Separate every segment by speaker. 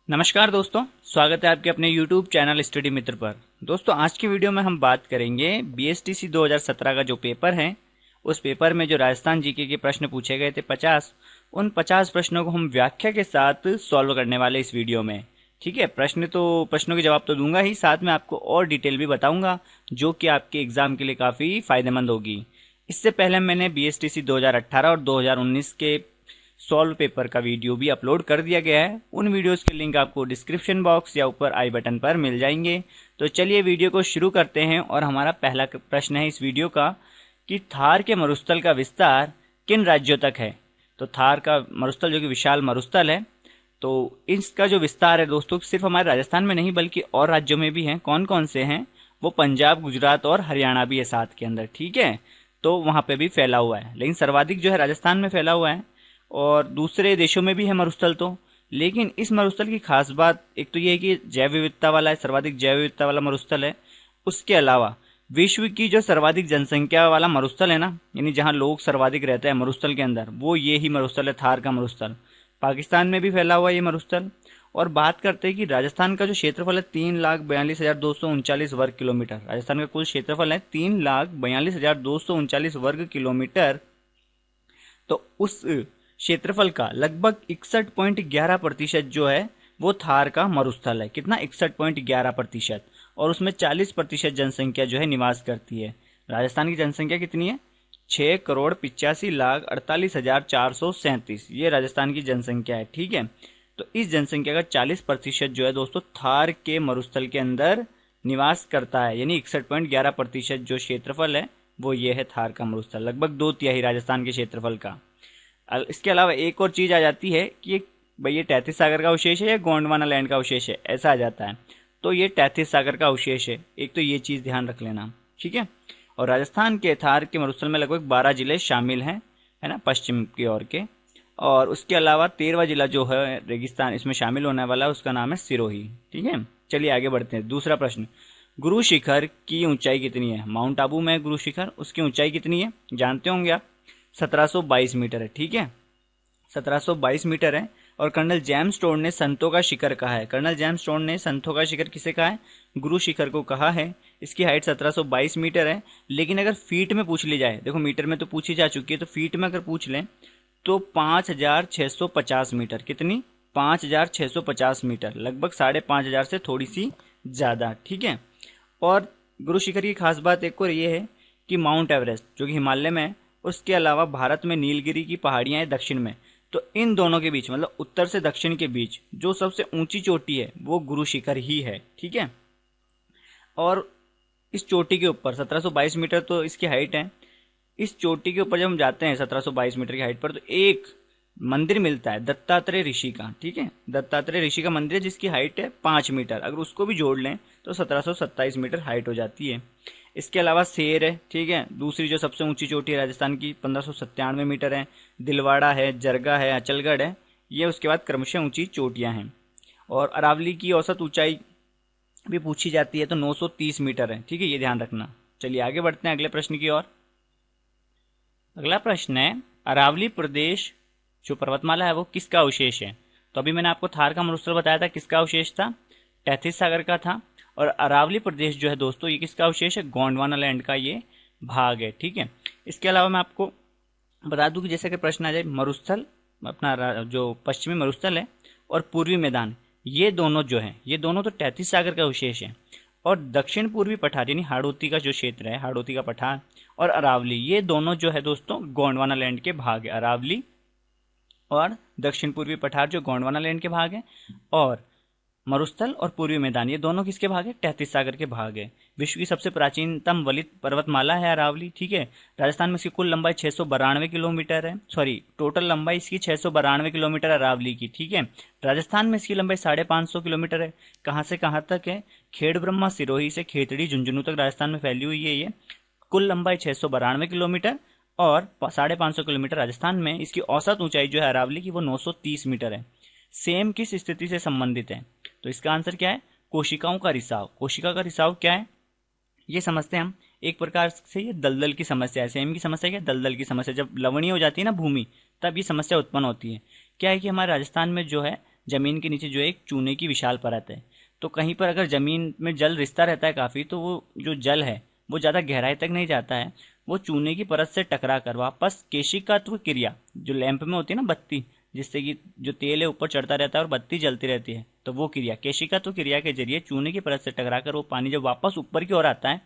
Speaker 1: नमस्कार दोस्तों, स्वागत है आपके अपने YouTube चैनल स्टडी मित्र पर। दोस्तों, आज की वीडियो में हम बात करेंगे बीएसटीसी 2017 का जो पेपर है, उस पेपर में जो राजस्थान जीके के प्रश्न पूछे गए थे 50, उन 50 प्रश्नों को हम व्याख्या के साथ सॉल्व करने वाले इस वीडियो में। ठीक है, प्रश्नों के जवाब तो दूंगा ही, साथ में आपको और डिटेल भी बताऊंगा जो कि आपके एग्जाम के लिए काफ़ी फायदेमंद होगी। इससे पहले मैंने बीएसटीसी 2018 और 2019 के सॉल्व पेपर का वीडियो भी अपलोड कर दिया गया है। उन वीडियोस के लिंक आपको डिस्क्रिप्शन बॉक्स या ऊपर आई बटन पर मिल जाएंगे। तो चलिए वीडियो को शुरू करते हैं। और हमारा पहला प्रश्न है इस वीडियो का कि थार के मरुस्थल का विस्तार किन राज्यों तक है। तो थार का मरुस्थल जो कि विशाल मरुस्थल है, तो इसका जो विस्तार है दोस्तों, सिर्फ हमारे राजस्थान में नहीं बल्कि और राज्यों में भी है। कौन कौन से हैं? वो पंजाब, गुजरात और हरियाणा भी है साथ के अंदर। ठीक है, तो वहां पे भी फैला हुआ है, लेकिन सर्वाधिक जो है राजस्थान में फैला हुआ है और दूसरे देशों में भी है मरुस्थल। तो लेकिन इस मरुस्थल की खास बात एक तो ये है कि जैव विविधता वाला है, सर्वाधिक जैव विविधता वाला मरुस्थल है। उसके अलावा विश्व की जो सर्वाधिक जनसंख्या वाला मरुस्थल है ना, यानी जहां लोग सर्वाधिक रहते हैं मरुस्थल के अंदर, वो ये ही मरुस्थल है, थार का मरुस्थल। पाकिस्तान में भी फैला हुआ है ये मरुस्थल। और बात करते हैं कि राजस्थान का जो क्षेत्रफल है 3,42,239 वर्ग किलोमीटर। राजस्थान का कुल क्षेत्रफल है 3,42,239 वर्ग किलोमीटर। तो उस क्षेत्रफल का लगभग 61.11% जो है वो थार का मरुस्थल है। कितना? 61.11%। और उसमें 40% जनसंख्या जो है निवास करती है। राजस्थान की जनसंख्या कितनी है? 6,85,48,437। ये राजस्थान की जनसंख्या है। ठीक है, तो इस जनसंख्या का 40% जो है दोस्तों थार के मरुस्थल के अंदर निवास करता है, यानी 61.11% जो क्षेत्रफल है वो ये है थार का मरुस्थल, लगभग 2/3 राजस्थान के क्षेत्रफल का। इसके अलावा एक और चीज आ जाती है कि भाई ये तैतीस सागर का अवशेष है या गोंडवाना लैंड का अवशेष है, ऐसा आ जाता है। तो ये तैतीस सागर का अवशेष है, एक तो ये चीज ध्यान रख लेना। ठीक है, और राजस्थान के थार के मरुस्थल में लगभग 12 जिले शामिल हैं, है ना, पश्चिम की ओर के। और उसके अलावा 13वां जिला जो है रेगिस्तान इसमें शामिल होने वाला है, उसका नाम है सिरोही। ठीक है, चलिए आगे बढ़ते हैं। दूसरा प्रश्न, गुरु शिखर की ऊंचाई कितनी है? माउंट आबू में गुरु शिखर, उसकी ऊंचाई कितनी है जानते होंगे आप? 1722 मीटर है। ठीक है, 1722 मीटर है। और कर्नल जेम्स स्टोन ने संतों का शिखर कहा है। कर्नल जेम्स स्टोन ने संतों का शिखर किसे कहा है? गुरु शिखर को कहा है। इसकी हाइट 1722 मीटर है। लेकिन अगर फीट में पूछ ली जाए, देखो मीटर में तो पूछी जा चुकी है, तो फीट में अगर पूछ लें तो 5,650 मीटर। कितनी? 5,650 मीटर, लगभग 5,500 से थोड़ी सी ज्यादा। ठीक है, और गुरु शिखर की खास बात एक और ये है कि माउंट एवरेस्ट जो कि हिमालय में है, उसके अलावा भारत में नीलगिरी की पहाड़ियां हैं दक्षिण में। तो इन दोनों के बीच, मतलब उत्तर से दक्षिण के बीच जो सबसे ऊंची चोटी है वो गुरु शिखर ही है। ठीक है, और इस चोटी के ऊपर 1722 मीटर तो इसकी हाइट है। इस चोटी के ऊपर जब हम जाते हैं 1722 मीटर की हाइट पर, तो एक मंदिर मिलता है दत्तात्रेय ऋषि का। ठीक है, दत्तात्रेय ऋषि का मंदिर है जिसकी हाइट है 5 मीटर। अगर उसको भी जोड़ लें तो 1727 मीटर हाइट हो जाती है। इसके अलावा शेर है। ठीक है, दूसरी जो सबसे ऊंची चोटी है राजस्थान की 1597 मीटर है। दिलवाड़ा है, जरगा है, अचलगढ़ है, ये उसके बाद क्रमशः ऊंची चोटियां हैं। और अरावली की औसत ऊंचाई भी पूछी जाती है तो 930 मीटर है। ठीक है, ये ध्यान रखना। चलिए आगे बढ़ते हैं अगले प्रश्न की ओर। अगला प्रश्न है, अरावली प्रदेश जो पर्वतमाला है वो किसका अवशेष है? तो अभी मैंने आपको थार का मरुस्थल बताया था, किसका अवशेष था? तैतीस सागर का था। और अरावली प्रदेश जो है दोस्तों, ये किसका अवशेष है? गोंडवाना लैंड का ये भाग है। ठीक है, इसके अलावा मैं आपको बता दूं कि जैसे कि प्रश्न आ जाए, मरुस्थल अपना जो पश्चिमी मरुस्थल है और पूर्वी मैदान, ये दोनों जो है, ये दोनों तो तैतीस सागर का अवशेष है। और दक्षिण पूर्वी पठार यानी हाड़ौती का जो क्षेत्र है, हाड़ौती का पठार और अरावली, ये दोनों जो है दोस्तों गोंडवाना लैंड के भाग है। अरावली और दक्षिण पूर्वी पठार जो गोंडवाना लैंड के भाग है, और मरुस्थल और पूर्वी मैदान ये दोनों किसके भाग है? तैतीस सागर के भाग है। विश्व की सबसे प्राचीनतम वलित पर्वतमाला है अरावली। ठीक है, राजस्थान में इसकी कुल लंबाई 692 किलोमीटर है। सॉरी, टोटल लंबाई इसकी 692 किलोमीटर अरावली की। ठीक है, राजस्थान में इसकी लंबाई 550 किलोमीटर है। कहाँ से कहाँ तक है? खेड़ ब्रह्मा सिरोही से खेतड़ी झुंझुनू तक राजस्थान में फैली हुई है ये। कुल लंबाई 692 किलोमीटर और 550 किलोमीटर राजस्थान में। इसकी औसत ऊंचाई जो है अरावली की वो 930 मीटर है। सेम किस स्थिति से संबंधित है? तो इसका आंसर क्या है? कोशिकाओं का रिसाव। कोशिका का रिसाव क्या है ये समझते हैं हम। एक प्रकार से ये दलदल की समस्या है। सेम की समस्या क्या है? दलदल की समस्या। जब लवणीय हो जाती है ना भूमि, तब ये समस्या उत्पन्न होती है। क्या है कि हमारे राजस्थान में जो है जमीन के नीचे जो है एक चूने की विशाल परत है। तो कहीं पर अगर जमीन में जल रिसता रहता है काफ़ी, तो वो जो जल है वो ज़्यादा गहराई तक नहीं जाता है, वो चूने की परत से टकरा कर वापस केशिकात्व क्रिया, जो लैंप में होती है ना बत्ती, जिससे कि जो तेल है ऊपर चढ़ता रहता है और बत्ती जलती रहती है, तो वो क्रिया केशिकात्व क्रिया के जरिए चूने की परत से टकरा कर वो पानी जब वापस ऊपर की ओर आता है,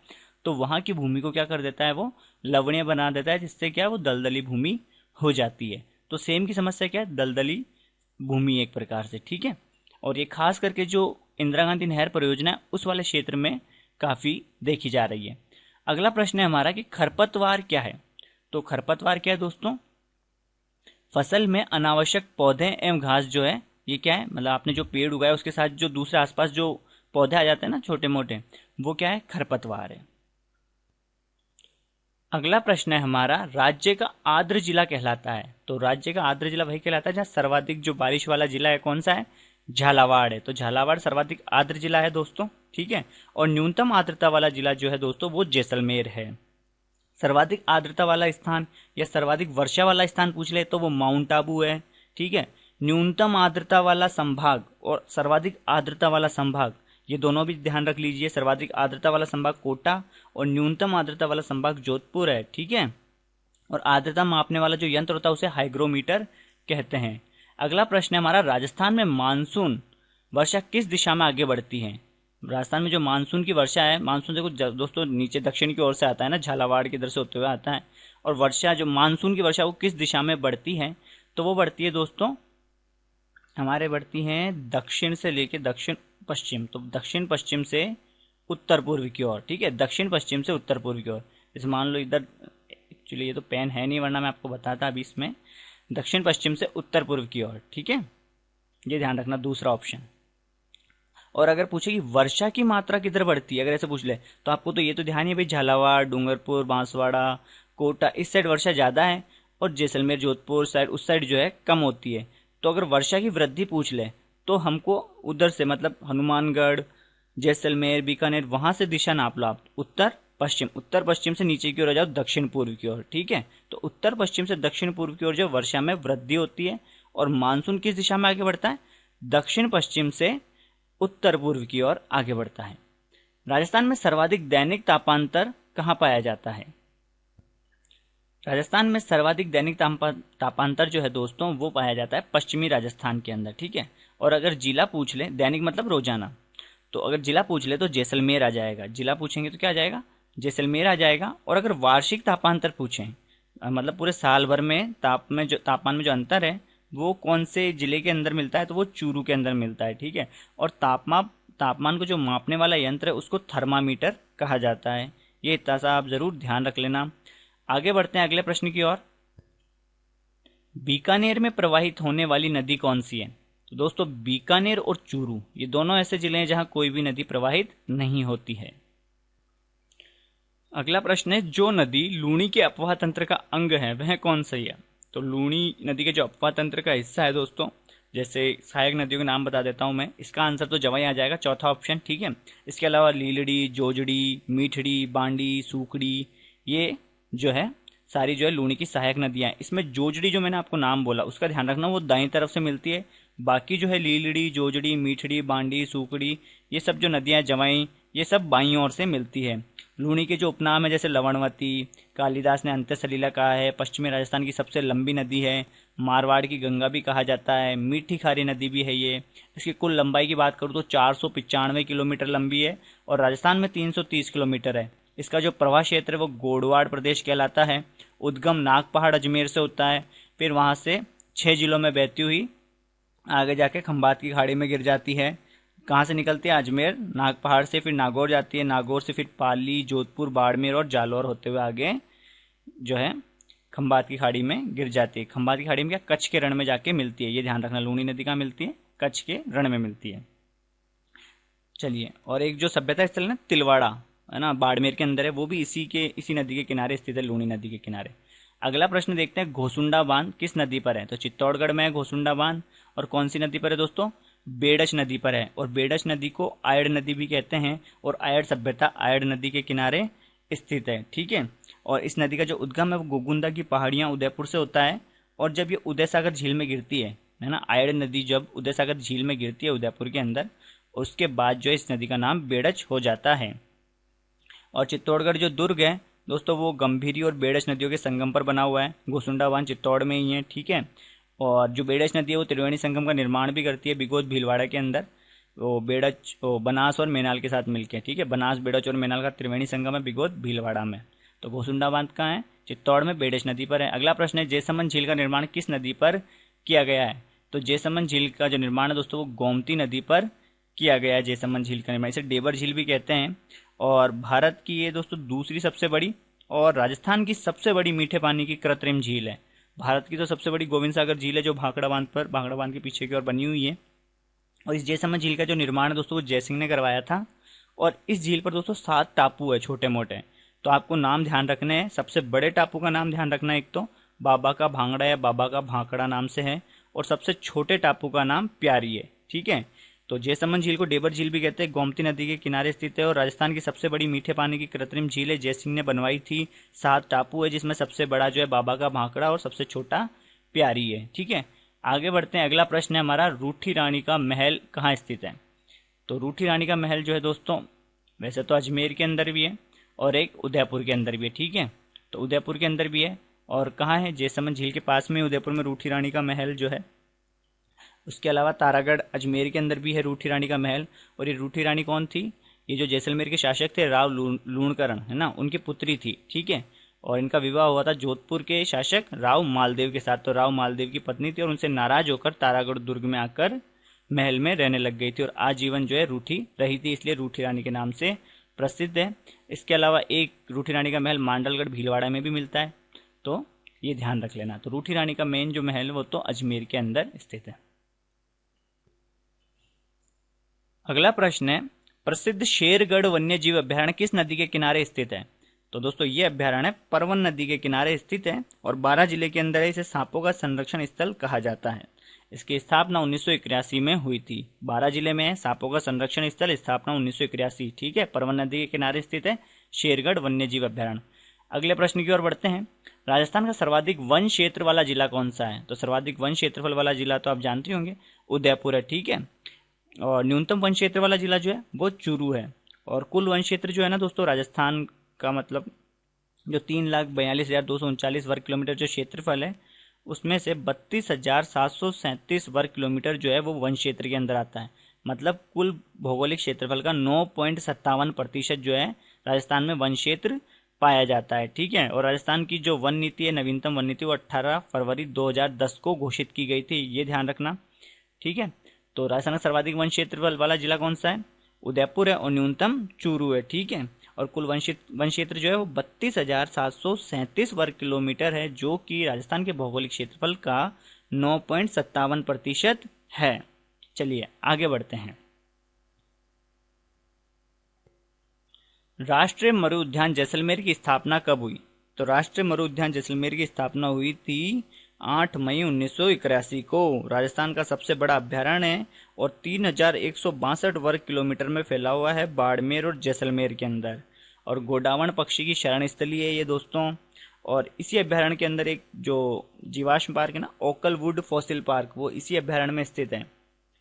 Speaker 1: तो वहाँ की भूमि को क्या कर देता है, वो लवणीय बना देता है, जिससे क्या वो दलदली भूमि हो जाती है। तो सेम की समस्या क्या है, दलदली भूमि एक प्रकार से, ठीक है। और ये खास करके जो इंदिरा गांधी नहर परियोजना है उस वाले क्षेत्र में काफ़ी देखी जा रही है। अगला प्रश्न है हमारा कि खरपतवार क्या है। तो खरपतवार क्या है दोस्तों, फसल में अनावश्यक पौधे एवं घास जो है, ये क्या है, मतलब आपने जो पेड़ उगाया उसके साथ जो दूसरे आसपास जो पौधे आ जाते हैं ना छोटे मोटे, वो क्या है, खरपतवार है। अगला प्रश्न है हमारा, राज्य का आर्द्र जिला कहलाता है। तो राज्य का आर्द्र जिला वही कहलाता है जहाँ सर्वाधिक जो बारिश वाला जिला है कौन सा है, झालावाड़ है। तो झालावाड़ सर्वाधिक आर्द्र जिला है दोस्तों, ठीक है। और न्यूनतम आर्द्रता वाला जिला जो है दोस्तों वो जैसलमेर है। सर्वाधिक आर्द्रता वाला स्थान या सर्वाधिक वर्षा वाला स्थान पूछ ले तो वो माउंट आबू है, ठीक है। न्यूनतम आर्द्रता वाला संभाग और सर्वाधिक आर्द्रता वाला संभाग, ये दोनों भी ध्यान रख लीजिए। सर्वाधिक आर्द्रता वाला संभाग कोटा और न्यूनतम आर्द्रता वाला संभाग जोधपुर है, ठीक है। और आर्द्रता मापने वाला जो यंत्र होता है उसे हाइग्रोमीटर कहते हैं। अगला प्रश्न है हमारा, राजस्थान में मानसून वर्षा किस दिशा में आगे बढ़ती है। राजस्थान में जो मानसून की वर्षा है, मानसून देखो दोस्तों नीचे दक्षिण की ओर से आता है ना, झालावाड़ की इधर से होते हुए आता है। और वर्षा जो मानसून की वर्षा वो किस दिशा में बढ़ती है, तो वो बढ़ती है दोस्तों हमारे, बढ़ती है दक्षिण से लेके दक्षिण पश्चिम। तो दक्षिण पश्चिम से उत्तर पूर्व की ओर, ठीक है, दक्षिण पश्चिम से उत्तर पूर्व की ओर। जैसे मान लो इधर, एक्चुअली ये तो पेन है नहीं वरना मैं आपको बताता अभी, इसमें दक्षिण पश्चिम से उत्तर पूर्व की ओर, ठीक है, ये ध्यान रखना दूसरा ऑप्शन। और अगर पूछे कि वर्षा की मात्रा किधर बढ़ती है, अगर ऐसे पूछ ले तो आपको तो ये तो ध्यान ही है भाई, झालावाड़, डूंगरपुर, बांसवाड़ा, कोटा, इस साइड वर्षा ज़्यादा है और जैसलमेर, जोधपुर साइड, उस साइड जो है कम होती है। तो अगर वर्षा की वृद्धि पूछ ले तो हमको उधर से, मतलब हनुमानगढ़, जैसलमेर, बीकानेर, वहां से दिशा नाप लो आप, उत्तर पश्चिम, उत्तर पश्चिम से नीचे की ओर जाओ दक्षिण पूर्व की ओर, ठीक है। तो उत्तर पश्चिम से दक्षिण पूर्व की ओर जो वर्षा में वृद्धि होती है। और मानसून किस दिशा में आगे बढ़ता है, दक्षिण पश्चिम से उत्तर पूर्व की ओर आगे बढ़ता है। राजस्थान में सर्वाधिक दैनिक तापांतर कहाँ पाया जाता है। राजस्थान में सर्वाधिक दैनिक तापांतर जो है दोस्तों वो पाया जाता है पश्चिमी राजस्थान के अंदर, ठीक है। और अगर जिला पूछ ले, दैनिक मतलब रोजाना, तो अगर जिला पूछ ले तो जैसलमेर आ जाएगा। जिला पूछेंगे तो क्या आ जाएगा, जैसलमेर आ जाएगा। और अगर वार्षिक तापांतर पूछें, मतलब पूरे साल भर में तापमान में जो अंतर है वो कौन से जिले के अंदर मिलता है, तो वो चूरू के अंदर मिलता है, ठीक है। और तापमान को जो मापने वाला यंत्र है उसको थर्मामीटर कहा जाता है। ये इतना सा आप जरूर ध्यान रख लेना। आगे बढ़ते हैं अगले प्रश्न की ओर। बीकानेर में प्रवाहित होने वाली नदी कौन सी है। तो दोस्तों बीकानेर और चूरू ये दोनों ऐसे जिले हैं जहां कोई भी नदी प्रवाहित नहीं होती है। अगला प्रश्न है, जो नदी लूणी के अपवाह तंत्र का अंग है वह कौन सी है। तो लूणी नदी के जो अपवाह तंत्र का हिस्सा है दोस्तों, जैसे सहायक नदियों के नाम बता देता हूं मैं, इसका आंसर तो जवाई आ जाएगा, चौथा ऑप्शन, ठीक है। इसके अलावा लीलड़ी, जोजड़ी, मीठड़ी, बांडी, सूकड़ी, ये जो है सारी जो है लूणी की सहायक नदियां हैं। इसमें जोजड़ी जो मैंने आपको नाम बोला उसका ध्यान रखना, वो दाईं तरफ से मिलती है। बाकी जो है लीलड़ी, जोजड़ी, मीठड़ी, बांडी, सूकड़ी, ये सब जो नदियां जवाई, ये सब बाईं ओर से मिलती है। लूणी के जो उपनाम है जैसे लवणवती, कालिदास ने अंत्य सलीला कहा है, पश्चिमी राजस्थान की सबसे लंबी नदी है, मारवाड़ की गंगा भी कहा जाता है, मीठी खारी नदी भी है ये। इसकी कुल लंबाई की बात करूँ तो 495 किलोमीटर लंबी है और राजस्थान में 330 किलोमीटर है। इसका जो प्रवाह क्षेत्र है वो गोडवाड़ प्रदेश कहलाता है। उद्गम नाग पहाड़ अजमेर से होता है, फिर वहां से 6 जिलों में बहती हुई आगे जाके खंबात की खाड़ी में गिर जाती है। कहाँ से निकलती है, अजमेर नाग पहाड़ से, फिर नागौर जाती है, नागौर से फिर पाली, जोधपुर, बाड़मेर और जालौर होते हुए आगे जो है खंबात की खाड़ी में गिर जाती है। खंबात की खाड़ी में क्या, कच्छ के रण में जाके मिलती है, ये ध्यान रखना। लूणी नदी कहाँ मिलती है, कच्छ के रण में मिलती है। चलिए, और एक जो सभ्यता स्थल है ना तिलवाड़ा, है ना, बाड़मेर के अंदर है, वो भी इसी नदी के किनारे स्थित है, लूणी नदी के किनारे। अगला प्रश्न देखते हैं, घोसुंडा बांध किस नदी पर है। तो चित्तौड़गढ़ में है घोसुंडा बांध। और कौन सी नदी पर है दोस्तों, बेडच नदी पर है। और बेडच नदी को आयड़ नदी भी कहते हैं और आयड़ सभ्यता आयड़ नदी के किनारे स्थित है, ठीक है। और इस नदी का जो उद्गम है वो गोगुंदा की पहाड़ियां उदयपुर से होता है। और जब ये उदय सागर झील में गिरती है, है ना। आयड़ नदी जब उदयसागर झील में गिरती है उदयपुर के अंदर, उसके बाद जो है इस नदी का नाम बेड़च हो जाता है। और चित्तौड़गढ़ जो दुर्ग है दोस्तों, वो गंभीरी और बेड़च नदियों के संगम पर बना हुआ है। गोसुंडा बांध चित्तौड़ में ही है, ठीक है। और जो बेड़च नदी है वो त्रिवेणी संगम का निर्माण भी करती है बिगोद भीलवाड़ा के अंदर, वो बेड़च वो बनास और मेनाल के साथ मिलकर, ठीक है। बनास, बेड़च और मेनाल का त्रिवेणी संगम है बिगोद भीलवाड़ा में। तो गोसुंडा बांध कहाँ है? चित्तौड़ में, बेड़च नदी पर है। अगला प्रश्न है, जयसमंद झील का निर्माण किस नदी पर किया गया है? तो जयसमंद झील का जो निर्माण है दोस्तों, वो गोमती नदी पर किया गया है। जयसमंद झील का निर्माण, इसे डेबर झील भी कहते हैं। और भारत की ये दोस्तों दूसरी सबसे बड़ी और राजस्थान की सबसे बड़ी मीठे पानी की कृत्रिम झील है। भारत की तो सबसे बड़ी गोविंद सागर झील है, जो भाखड़ा बांध के पीछे की ओर बनी हुई है। और इस जयसमंद झील का जो निर्माण है दोस्तों, वो जयसिंह ने करवाया था। और इस झील पर दोस्तों 7 टापू है, छोटे मोटे। तो आपको नाम ध्यान रखने हैं। सबसे बड़े टापू का नाम ध्यान रखना है, एक तो बाबा का भांगड़ा या बाबा का भांकड़ा नाम से है, और सबसे छोटे टापू का नाम प्यारी है, ठीक है। तो जयसमंद झील को डेबर झील भी कहते हैं, गोमती नदी के किनारे स्थित है और राजस्थान की सबसे बड़ी मीठे पानी की कृत्रिम झील है। जयसिंह ने बनवाई थी। 7 टापू है, जिसमें सबसे बड़ा जो है बाबा का भांकड़ा और सबसे छोटा प्यारी है, ठीक है। आगे बढ़ते हैं। अगला प्रश्न है हमारा, रूठी रानी का महल कहाँ स्थित है? तो रूठी रानी का महल जो है दोस्तों, वैसे तो अजमेर के अंदर भी है और एक उदयपुर के अंदर भी है, ठीक है। तो उदयपुर के अंदर भी है, और कहाँ है? जयसमंद झील के पास में उदयपुर में रूठी रानी का महल जो है। उसके अलावा तारागढ़ अजमेर के अंदर भी है रूठी रानी का महल। और ये रूठी रानी कौन थी? ये जो जैसलमेर के शासक थे राव लूणकरण, है ना, उनकी पुत्री थी, ठीक है। और इनका विवाह हुआ था जोधपुर के शासक राव मालदेव के साथ। तो राव मालदेव की पत्नी थी और उनसे नाराज होकर तारागढ़ दुर्ग में आकर महल में रहने लग गई थी और आजीवन जो है रूठी रही थी, इसलिए रूठी रानी के नाम से प्रसिद्ध है। इसके अलावा एक रूठी रानी का महल मांडलगढ़ भीलवाड़ा में भी मिलता है, तो ये ध्यान रख लेना। तो रूठी रानी का मेन जो महल है वो तो अजमेर के अंदर स्थित है। अगला प्रश्न है, प्रसिद्ध शेरगढ़ वन्यजीव अभयारण्य किस नदी के किनारे स्थित है? तो दोस्तों ये अभयारण्य परवन नदी के किनारे स्थित है और बारां जिले के अंदर है। इसे सांपों का संरक्षण स्थल कहा जाता है। इसकी स्थापना 1981 में हुई थी। बारां जिले में है सांपों का संरक्षण स्थल, स्थापना 1981, ठीक है। परवन नदी के किनारे स्थित है शेरगढ़ वन्यजीव अभयारण्य। अगले प्रश्न की ओर बढ़ते हैं। राजस्थान का सर्वाधिक वन क्षेत्र वाला जिला कौन सा है? तो सर्वाधिक वन क्षेत्रफल वाला जिला तो आप जानते होंगे, उदयपुर है, ठीक है। और न्यूनतम वन क्षेत्र वाला जिला जो है वो चूरू है। और कुल वन क्षेत्र जो है ना दोस्तों, राजस्थान का मतलब जो 3,42,239 वर्ग किलोमीटर जो क्षेत्रफल है, उसमें से 32,737 वर्ग किलोमीटर जो है वो वन क्षेत्र के अंदर आता है। मतलब कुल भौगोलिक क्षेत्रफल का 9.57% जो है राजस्थान में वन क्षेत्र पाया जाता है, ठीक है। और राजस्थान की जो वन नीति है, नवीनतम वन नीति, वो 18 फरवरी 2010 को घोषित की गई थी, ये ध्यान रखना, ठीक है। तो राजस्थान का सर्वाधिक वन क्षेत्रफल वाला जिला कौन सा है? उदयपुर है और न्यूनतम चूरू है, ठीक है। और कुल वन क्षेत्र जो है वो 32,737 वर्ग किलोमीटर है, जो कि राजस्थान के भौगोलिक क्षेत्रफल का 9.57% है। चलिए आगे बढ़ते हैं। राष्ट्रीय मरु उद्यान जैसलमेर की स्थापना कब हुई? तो राष्ट्रीय मरु उद्यान जैसलमेर की स्थापना हुई थी 8 मई 1981 को। राजस्थान का सबसे बड़ा अभ्यारण्य है और 3,162 वर्ग किलोमीटर में फैला हुआ है बाड़मेर और जैसलमेर के अंदर। और गोडावण पक्षी की शरण स्थली है ये दोस्तों। और इसी अभ्यारण्य के अंदर एक जो जीवाश्म पार्क है ना, ओकलवुड फॉसिल पार्क, वो इसी अभ्यारण्य में स्थित है,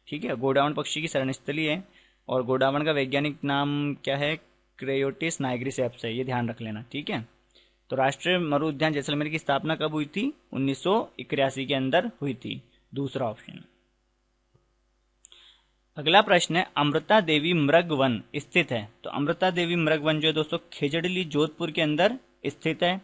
Speaker 1: ठीक है। गोडावण पक्षी की शरण स्थली है और गोडावण का वैज्ञानिक नाम क्या है? क्रेयोटिस नाइग्रिसेप्स है, ये ध्यान रख लेना, ठीक है। तो राष्ट्रीय मरु उद्यान जैसलमेर की स्थापना कब हुई थी? 1981 के अंदर हुई थी, दूसरा ऑप्शन। अगला प्रश्न है, अमृता देवी मृग वन स्थित है? तो अमृता देवी मृग वन जो है दोस्तों खेजड़ली जोधपुर के अंदर स्थित है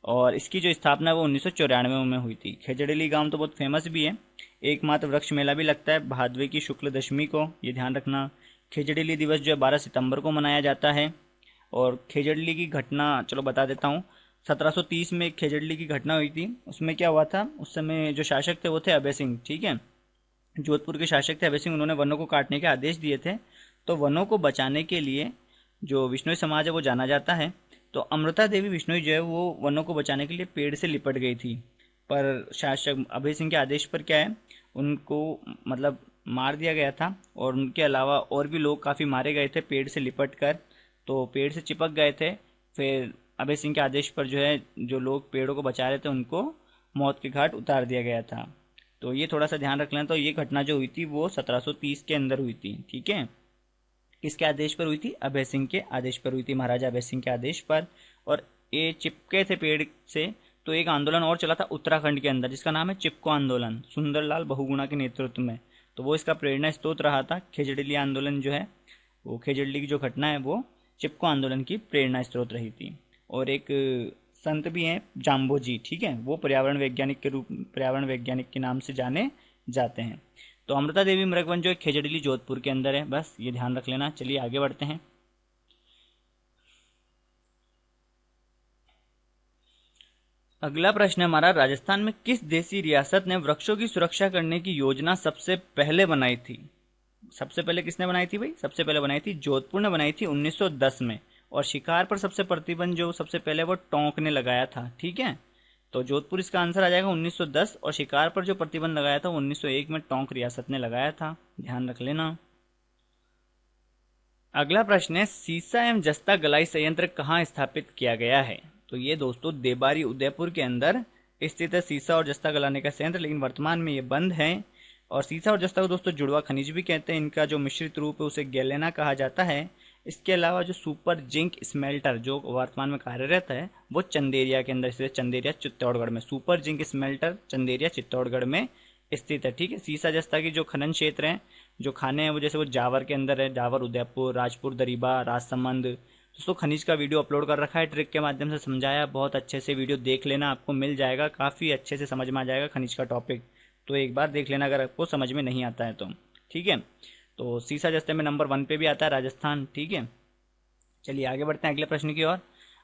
Speaker 1: और इसकी जो स्थापना है वो 1994 में हुई थी। खेजड़ली गांव तो बहुत फेमस भी है। एकमात्र वृक्ष मेला भी लगता है भादवे की शुक्ल दशमी को, ये ध्यान रखना। खेजड़ली दिवस जो है 12 सितंबर को मनाया जाता है। और खेजड़ली की घटना चलो बता देता हूँ। 1730 में खेजड़ली की घटना हुई थी। उसमें क्या हुआ था, उस समय जो शासक थे वो थे अभय सिंह, ठीक है। जोधपुर के शासक थे अभय सिंह, उन्होंने वनों को काटने के आदेश दिए थे। तो वनों को बचाने के लिए जो विश्नोई समाज है वो जाना जाता है। तो अमृता देवी विश्नोई जो है वो वनों को बचाने के लिए पेड़ से लिपट गई थी, पर शासक अभय सिंह के आदेश पर क्या है, उनको मतलब मार दिया गया था। और उनके अलावा और भी लोग काफ़ी मारे गए थे पेड़ से लिपट कर, तो पेड़ से चिपक गए थे। फिर अभय सिंह के आदेश पर जो है जो लोग पेड़ों को बचा रहे थे उनको मौत के घाट उतार दिया गया था। तो ये थोड़ा सा ध्यान रख लें। तो ये घटना जो हुई थी वो 1730 के अंदर हुई थी, ठीक है। किसके आदेश पर हुई थी? अभय सिंह के आदेश पर हुई थी, महाराजा अभय सिंह के आदेश पर। और ये चिपके थे पेड़ से। तो एक आंदोलन और चला था उत्तराखंड के अंदर जिसका नाम है चिपको आंदोलन, सुंदरलाल बहुगुणा के नेतृत्व में। तो वो इसका प्रेरणा स्रोत रहा था। खेजड़िली आंदोलन जो है, वो खेजड़िली की जो घटना है वो चिपको आंदोलन की प्रेरणा स्रोत रही थी। और एक संत भी हैं जाम्बोजी, ठीक है, वो पर्यावरण वैज्ञानिक के नाम से जाने जाते हैं। तो अमृता देवी मृगवन जो है खेजड़िली जोधपुर के अंदर है, बस ये ध्यान रख लेना। चलिए आगे बढ़ते हैं। अगला प्रश्न है हमारा, राजस्थान में किस देसी रियासत ने वृक्षों की सुरक्षा करने की योजना सबसे पहले बनाई थी? सबसे पहले किसने बनाई थी भाई? सबसे पहले बनाई थी जोधपुर ने, बनाई थी 1910 में। और शिकार पर सबसे प्रतिबंध जो सबसे पहले वो टोंक ने लगाया था, ठीक है। तो जोधपुर इसका आंसर आ जाएगा 1910। और शिकार पर जो प्रतिबंध लगाया था वो 1901 में टोंक रियासत ने लगाया था, ध्यान रख लेना। अगला प्रश्न है, सीसा एवं जस्ता गलाई संयंत्र कहाँ स्थापित किया गया है? तो ये दोस्तों देबारी उदयपुर के अंदर स्थित है सीसा और जस्ता गलाने का संयंत्र, लेकिन वर्तमान में ये बंद है। और सीसा और जस्ता को दोस्तों जुड़वा खनिज भी कहते हैं। इनका जो मिश्रित रूप है उसे गैलेना कहा जाता है। इसके अलावा जो सुपर जिंक स्मेल्टर जो वर्तमान में कार्यरत है वो चंदेरिया के अंदर स्थित, चंदेरिया चित्तौड़गढ़ में। Super zinc smelter Chanderiya Chittorgarh में स्थित है, ठीक है। सीसा जस्ता की जो खनन क्षेत्र हैं, जो खाने हैं, वो जैसे वो जावर के अंदर है, जावर उदयपुर, राजपुर दरीबा, राजसमंद। दोस्तों खनिज का वीडियो अपलोड कर रखा है, ट्रिक के माध्यम से समझाया, बहुत अच्छे से वीडियो देख लेना, आपको मिल जाएगा, काफ़ी अच्छे से समझ में आ जाएगा खनिज का टॉपिक। तो एक बार देख लेना अगर आपको समझ में नहीं आता है तो, ठीक है। तो सीसा जस्ते में नंबर 1 पे भी आता है राजस्थान, ठीक है। चलिए आगे बढ़ते हैं अगले प्रश्न की ओर।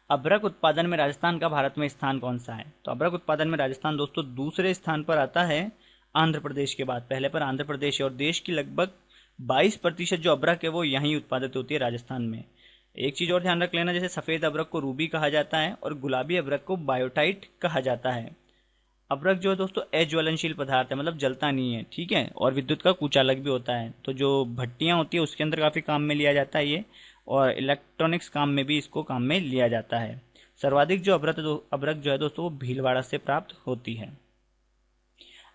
Speaker 1: अभ्रक उत्पादन में राजस्थान का भारत में स्थान कौन सा है? तो अभ्रक उत्पादन में राजस्थान दोस्तों दूसरे स्थान पर आता है आंध्र प्रदेश के बाद। पहले पर आंध्र प्रदेश है। और देश की लगभग 22% जो अभ्रक है वो यहीं उत्पादित होती है राजस्थान में। एक चीज और ध्यान रख लेना, जैसे सफेद अभ्रक को रूबी कहा जाता है और गुलाबी अभ्रक को बायोटाइट कहा जाता है। अभ्रक जो है दोस्तों अज्वलनशील पदार्थ है, मतलब जलता नहीं है, ठीक है। और विद्युत का कुचालक भी होता है। तो जो भट्टियां होती है उसके अंदर काफी काम में लिया जाता है ये, और इलेक्ट्रॉनिक्स काम में भी इसको काम में लिया जाता है। सर्वाधिक जो अभ्रक जो है दोस्तों वो भीलवाड़ा से प्राप्त होती है।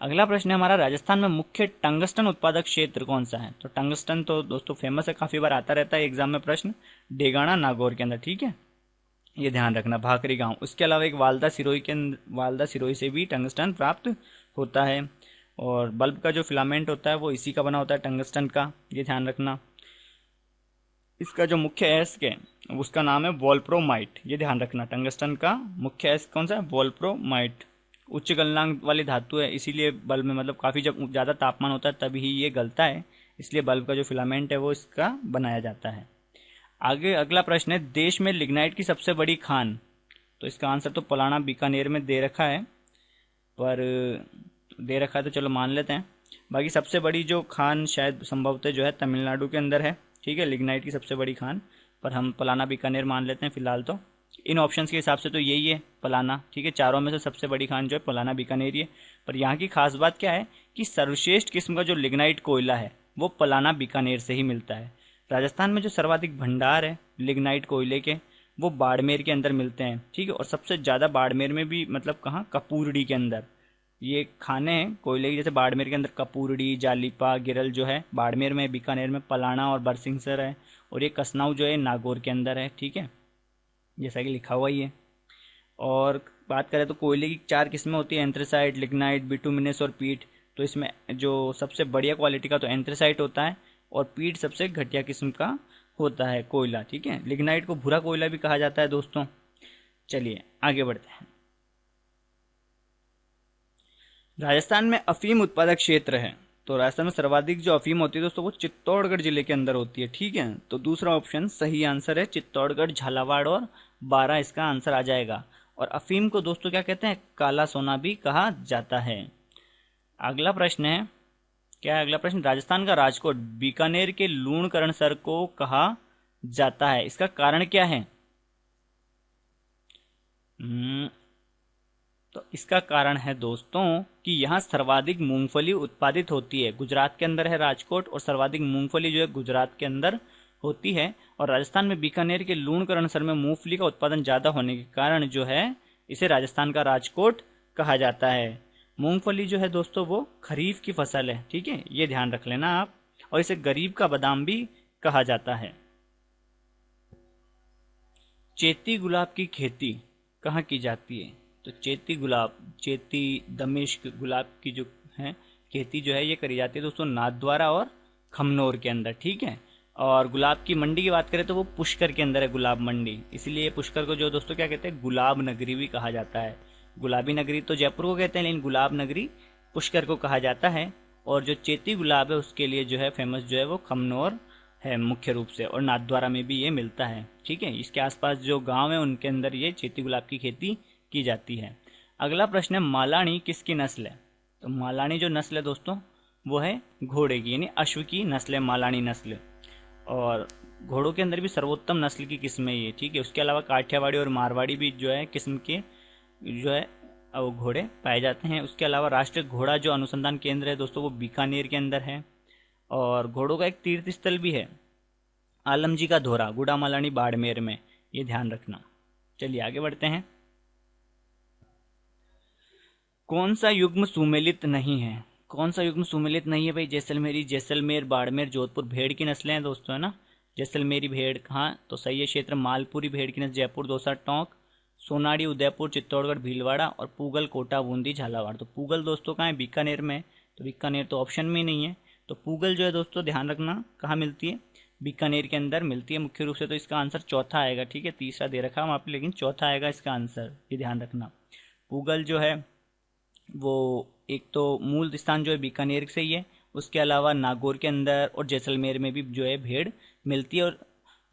Speaker 1: अगला प्रश्न है हमारा, राजस्थान में मुख्य टंगस्टन उत्पादक क्षेत्र कौन सा है? तो टंगस्टन तो दोस्तों फेमस है, काफी बार आता रहता है एग्जाम में प्रश्न, डेगाना नागौर के अंदर, ठीक है, ये ध्यान रखना, भाकरी गांव। उसके अलावा एक वालदा सिरोही से भी टंगस्टन प्राप्त होता है। और बल्ब का जो फिलामेंट होता है वो इसी का बना होता है, टंगस्टन का, ये ध्यान रखना। इसका जो मुख्य अयस्क है उसका नाम है वोल्फ्रामाइट, ये ध्यान रखना। टंगस्टन का मुख्य अयस्क कौन सा है? वोल्फ्रामाइट। उच्च गलनांक वाली धातु है, इसीलिए बल्ब में, मतलब काफी जब ज्यादा तापमान होता है तभी ये गलता है, इसलिए बल्ब का जो फिलामेंट है वो इसका बनाया जाता है। आगे अगला प्रश्न है, देश में लिग्नाइट की सबसे बड़ी खान? तो इसका आंसर तो पलाना बीकानेर में दे रखा है, पर दे रखा है तो चलो मान लेते हैं। बाकी सबसे बड़ी जो खान शायद संभवतः जो है तमिलनाडु के अंदर है, ठीक है, लिग्नाइट की सबसे बड़ी खान, पर हम पलाना बीकानेर मान लेते हैं फिलहाल। तो इन ऑप्शंस के हिसाब से तो यही है पलाना, ठीक है, चारों में से सबसे बड़ी खान जो है पलाना बीकानेर ही है। पर यहाँ की खास बात क्या है कि सर्वश्रेष्ठ किस्म का जो लिग्नाइट कोयला है वो पलाना बीकानेर से ही मिलता है। राजस्थान में जो सर्वाधिक भंडार है लिग्नाइट कोयले के वो बाड़मेर के अंदर मिलते हैं, ठीक है। और सबसे ज़्यादा बाड़मेर में भी, मतलब कहाँ, कपूरडी के अंदर ये खाने हैं कोयले की, जैसे बाड़मेर के अंदर कपूरडी, जालिपा, गिरल जो है बाड़मेर में, बीकानेर में पलाना और बरसिंहसर है, और ये कसनाऊ जो है नागौर के अंदर है, ठीक है, जैसा कि लिखा हुआ ही है। और बात करें तो कोयले की 4 किस्में होती है, एंथ्रेसाइट, लिग्नाइट, बिटुमिनस और पीट। तो इसमें जो सबसे बढ़िया क्वालिटी का तो एंथ्रेसाइट होता है, और पीट सबसे घटिया किस्म का होता है कोयला, ठीक है। लिग्नाइट को भूरा कोयला भी कहा जाता है दोस्तों। चलिए आगे बढ़ते हैं। राजस्थान में अफीम उत्पादक क्षेत्र है। तो राजस्थान में सर्वाधिक जो अफीम होती है दोस्तों वो चित्तौड़गढ़ जिले के अंदर होती है, ठीक है। तो दूसरा ऑप्शन सही आंसर है, चित्तौड़गढ़, झालावाड़ और बारां इसका आंसर आ जाएगा। और अफीम को दोस्तों क्या कहते हैं? काला सोना भी कहा जाता है। अगला प्रश्न है, क्या है अगला प्रश्न? राजस्थान का राजकोट बीकानेर के लूणकरणसर को कहा जाता है, इसका कारण क्या है? तो इसका कारण है दोस्तों कि यहाँ सर्वाधिक मूंगफली उत्पादित होती है। गुजरात के अंदर है राजकोट, और सर्वाधिक मूंगफली जो है गुजरात के अंदर होती है। और राजस्थान में बीकानेर के लूणकरणसर में मूंगफली का उत्पादन ज्यादा होने के कारण जो है इसे राजस्थान का राजकोट कहा जाता है। मूंगफली जो है दोस्तों वो खरीफ की फसल है, ठीक है, ये ध्यान रख लेना आप। और इसे गरीब का बादाम भी कहा जाता है। चेती गुलाब की खेती कहाँ की जाती है? तो चेती गुलाब, चेती दमिश्क गुलाब की जो है खेती जो है ये करी जाती है दोस्तों नाथद्वारा और खमनोर के अंदर, ठीक है। और गुलाब की मंडी की बात करें तो वो पुष्कर के अंदर है गुलाब मंडी, इसलिए पुष्कर को जो दोस्तों क्या कहते हैं, गुलाब नगरी भी कहा जाता है। गुलाबी नगरी तो जयपुर को कहते हैं, लेकिन गुलाब नगरी पुष्कर को कहा जाता है। और जो चेती गुलाब है उसके लिए जो है फेमस जो है वो खमनोर है मुख्य रूप से, और नाथद्वारा में भी ये मिलता है, ठीक है। इसके आसपास जो गांव है उनके अंदर ये चेती गुलाब की खेती की जाती है। अगला प्रश्न है मालानी किसकी नस्ल है? तो मालानी जो नस्ल है दोस्तों वो है घोड़े की, यानी अश्व की नस्ल है मालानी नस्ल। और घोड़ों के अंदर भी सर्वोत्तम नस्ल की किस्म है ये, ठीक है। उसके अलावा काठियावाड़ी और मारवाड़ी भी जो है किस्म के जो है वो घोड़े पाए जाते हैं। उसके अलावा राष्ट्रीय घोड़ा जो अनुसंधान केंद्र है दोस्तों वो बीकानेर के अंदर है। और घोड़ों का एक तीर्थ स्थल भी है आलमजी का धोरा, गुड़ामालानी बाड़मेर में, ये ध्यान रखना। चलिए आगे बढ़ते हैं। कौन सा युग्म सुमेलित नहीं है? कौन सा युग्म सुमेलित नहीं है भाई? जैसलमेरी, जैसलमेर, बाड़मेर, जोधपुर भेड़ की नस्लें हैं दोस्तों, है ना। जैसलमेरी भेड़ कहाँ? तो सही है क्षेत्र मालपुरी भेड़ की नस्ल जयपुर, दौसा, टोंक, सोनाड़ी, उदयपुर, चित्तौड़गढ़, भीलवाड़ा और पूगल, कोटा, बूंदी, झालावाड़। तो पूगल दोस्तों कहाँ है? बीकानेर में। तो बीकानेर तो ऑप्शन में नहीं है। तो पूगल जो है दोस्तों ध्यान रखना कहाँ मिलती है? बीकानेर के अंदर मिलती है मुख्य रूप से। तो इसका आंसर चौथा आएगा, ठीक है। तीसरा दे रखा है वहाँ पे, लेकिन चौथा आएगा इसका आंसर, ये ध्यान रखना। पूगल जो है वो एक तो मूल स्थान जो है बीकानेर से ही है, उसके अलावा नागौर के अंदर और जैसलमेर में भी जो है भेड़ मिलती है। और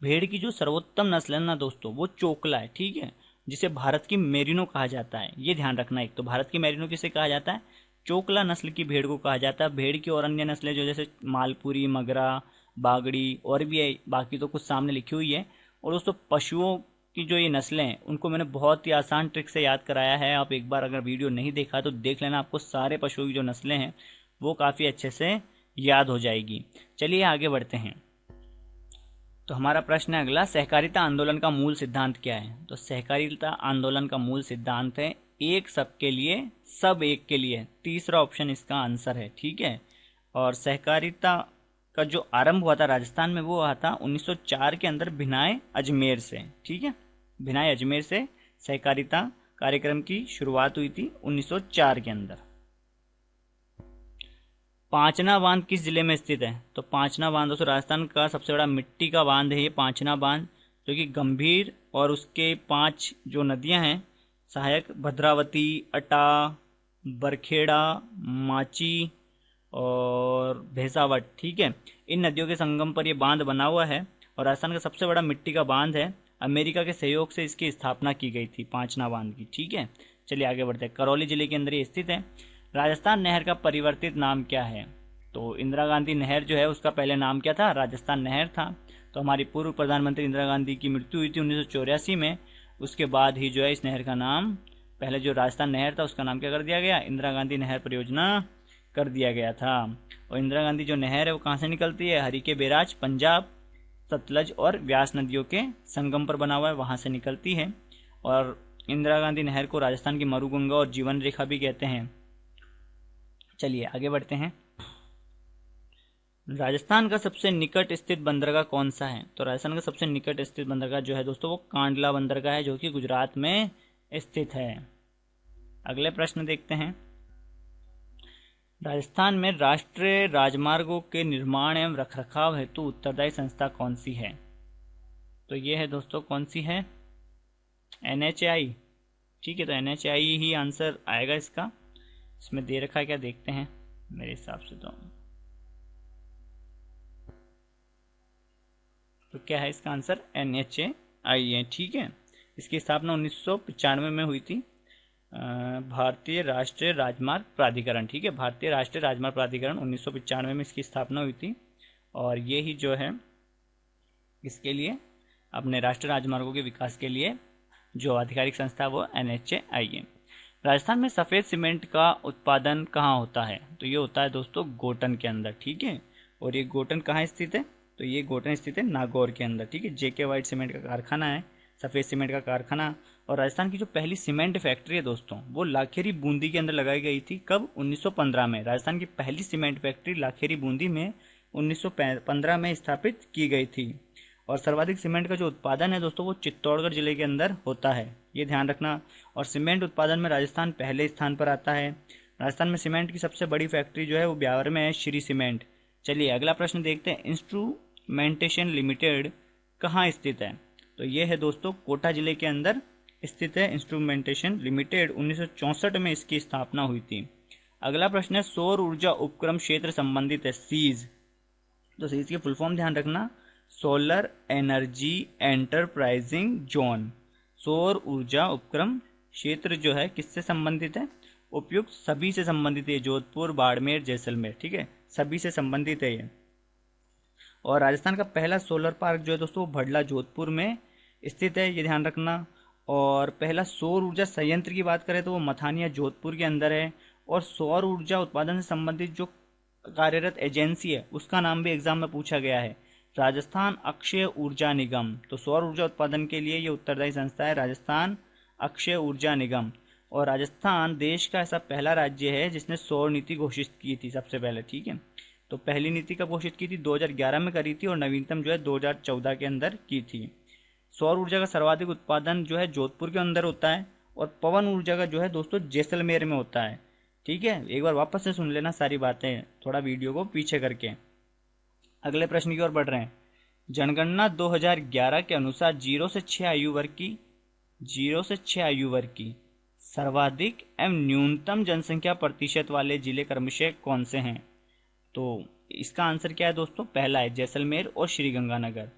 Speaker 1: भेड़ की जो सर्वोत्तम नस्ल है ना दोस्तों वो चोकला है, ठीक है, जिसे भारत की मेरिनो कहा जाता है, ये ध्यान रखना। एक तो भारत की मेरिनो किसे कहा जाता है? चोकला नस्ल की भेड़ को कहा जाता है। भेड़ की और अन्य नस्लें जो जैसे मालपुरी, मगरा, बागड़ी और भी है, बाकी तो कुछ सामने लिखी हुई है। और दोस्तों पशुओं की जो ये नस्लें हैं उनको मैंने बहुत ही आसान ट्रिक से याद कराया है, आप एक बार अगर वीडियो नहीं देखा तो देख लेना, आपको सारे पशुओं की जो नस्लें हैं वो काफ़ी अच्छे से याद हो जाएगी। चलिए आगे बढ़ते हैं। तो हमारा प्रश्न है अगला, सहकारिता आंदोलन का मूल सिद्धांत क्या है? तो सहकारिता आंदोलन का मूल सिद्धांत है एक सबके लिए सब एक के लिए। तीसरा ऑप्शन इसका आंसर है, ठीक है। और सहकारिता का जो आरंभ हुआ था राजस्थान में वो हुआ था 1904 के अंदर भिनाय अजमेर से, ठीक है। भिनाय अजमेर से सहकारिता कार्यक्रम की शुरुआत हुई थी 1904 के अंदर। पांचना बांध किस जिले में स्थित है? तो पांचना बांध दोस्तों राजस्थान का सबसे बड़ा मिट्टी का बांध है ये पांचना बांध, जो कि गंभीर और उसके 5 जो नदियां हैं सहायक, भद्रावती, अटा, बरखेड़ा, माची और भैंसावट, ठीक है, इन नदियों के संगम पर यह बांध बना हुआ है और राजस्थान का सबसे बड़ा मिट्टी का बांध है। अमेरिका के सहयोग से इसकी स्थापना की गई थी पांचना बांध की, ठीक है। चलिए आगे बढ़ते हैं। करौली जिले के अंदर ये स्थित है। राजस्थान नहर का परिवर्तित नाम क्या है? तो इंदिरा गांधी नहर जो है उसका पहले नाम क्या था? राजस्थान नहर था। तो हमारी पूर्व प्रधानमंत्री इंदिरा गांधी की मृत्यु हुई थी 1984 में, उसके बाद ही जो है इस नहर का नाम, पहले जो राजस्थान नहर था उसका नाम क्या कर दिया गया? इंदिरा गांधी नहर परियोजना कर दिया गया था। और इंदिरा गांधी जो नहर है वो कहाँ से निकलती है? हरी के बैराज, पंजाब, सतलज और व्यास नदियों के संगम पर बना हुआ है, वहां से निकलती है। और इंदिरा गांधी नहर को राजस्थान की मरुगंगा और जीवन रेखा भी कहते हैं। चलिए आगे बढ़ते हैं। राजस्थान का सबसे निकट स्थित बंदरगाह कौन सा है? तो राजस्थान का सबसे निकट स्थित बंदरगाह जो है दोस्तों वो कांडला बंदरगाह है, जो कि गुजरात में स्थित है। अगले प्रश्न देखते हैं। राजस्थान में राष्ट्रीय राजमार्गों के निर्माण एवं रखरखाव हेतु उत्तरदायी संस्था कौन सी है? तो ये है दोस्तों कौन सी है? NHAI, ठीक है। तो NHAI ही आंसर आएगा इसका। इसमें दे रखा है क्या, देखते हैं। मेरे हिसाब से तो क्या है इसका आंसर? NHAI है, ठीक है। इसकी स्थापना 1995 में हुई थी। भारतीय राष्ट्रीय राजमार्ग प्राधिकरण, ठीक है, भारतीय राष्ट्रीय राजमार्ग प्राधिकरण 1995 में इसकी स्थापना हुई थी। और ये ही जो है इसके लिए अपने राष्ट्रीय राजमार्गों के विकास के लिए जो आधिकारिक संस्था वो NHAI है। राजस्थान में सफ़ेद सीमेंट का उत्पादन कहाँ होता है? तो ये होता है दोस्तों गोटन के अंदर, ठीक है। और ये गोटन कहाँ स्थित है? तो ये गोटन स्थित है नागौर के अंदर, ठीक है। JK वाइट सीमेंट का कारखाना है सफ़ेद सीमेंट का कारखाना। और राजस्थान की जो पहली सीमेंट फैक्ट्री है दोस्तों वो लाखेरी बूंदी के अंदर लगाई गई थी। कब? 1915 में। राजस्थान की पहली सीमेंट फैक्ट्री लाखेरी बूंदी में 1915 में स्थापित की गई थी। और सर्वाधिक सीमेंट का जो उत्पादन है दोस्तों वो चित्तौड़गढ़ जिले के अंदर होता है, ये ध्यान रखना। और सीमेंट उत्पादन में राजस्थान पहले स्थान पर आता है। राजस्थान में सीमेंट की सबसे बड़ी फैक्ट्री जो है वो ब्यावर में है, श्री सीमेंट। चलिए अगला प्रश्न देखते हैं, इंस्ट्रूमेंटेशन लिमिटेड कहाँ स्थित है? तो ये है दोस्तों कोटा जिले के अंदर स्थित है इंस्ट्रूमेंटेशन लिमिटेड। 1964 में इसकी स्थापना हुई थी। अगला प्रश्न है, सौर ऊर्जा उपक्रम क्षेत्र संबंधित है, सीज। तो सीज की फुल फॉर्म ध्यान रखना, सोलर एनर्जी एंटरप्राइजिंग जोन। सौर ऊर्जा उपक्रम क्षेत्र जो है किससे संबंधित है? उपयुक्त सभी से संबंधित है, जोधपुर, बाड़मेर, जैसलमेर, ठीक है, सभी से संबंधित है ये। और राजस्थान का पहला सोलर पार्क जो है दोस्तों वो भडला जोधपुर में स्थित है, ये ध्यान रखना। और पहला सौर ऊर्जा संयंत्र की बात करें तो वो मथानिया जोधपुर के अंदर है। और सौर ऊर्जा उत्पादन से संबंधित जो कार्यरत एजेंसी है उसका नाम भी एग्जाम में पूछा गया है, राजस्थान अक्षय ऊर्जा निगम। तो सौर ऊर्जा उत्पादन के लिए ये उत्तरदायी संस्था है, राजस्थान अक्षय ऊर्जा निगम। और राजस्थान देश का ऐसा पहला राज्य है जिसने सौर नीति घोषित की थी सबसे पहले, ठीक है। तो पहली नीति कब घोषित की थी? 2011 में करी थी और नवीनतम जो है 2014 के अंदर की थी। सौर ऊर्जा का सर्वाधिक उत्पादन जो है जोधपुर के अंदर होता है। और पवन ऊर्जा का जो है दोस्तों जैसलमेर में होता है, ठीक है। एक बार वापस से सुन लेना सारी बातें, थोड़ा वीडियो को पीछे करके। अगले प्रश्न की ओर बढ़ रहे हैं। जनगणना 2011 के अनुसार 0 से 6 आयु वर्ग की सर्वाधिक एवं न्यूनतम जनसंख्या प्रतिशत वाले जिले क्रमशः कौन से हैं? तो इसका आंसर क्या है दोस्तों? पहला है जैसलमेर और श्रीगंगानगर।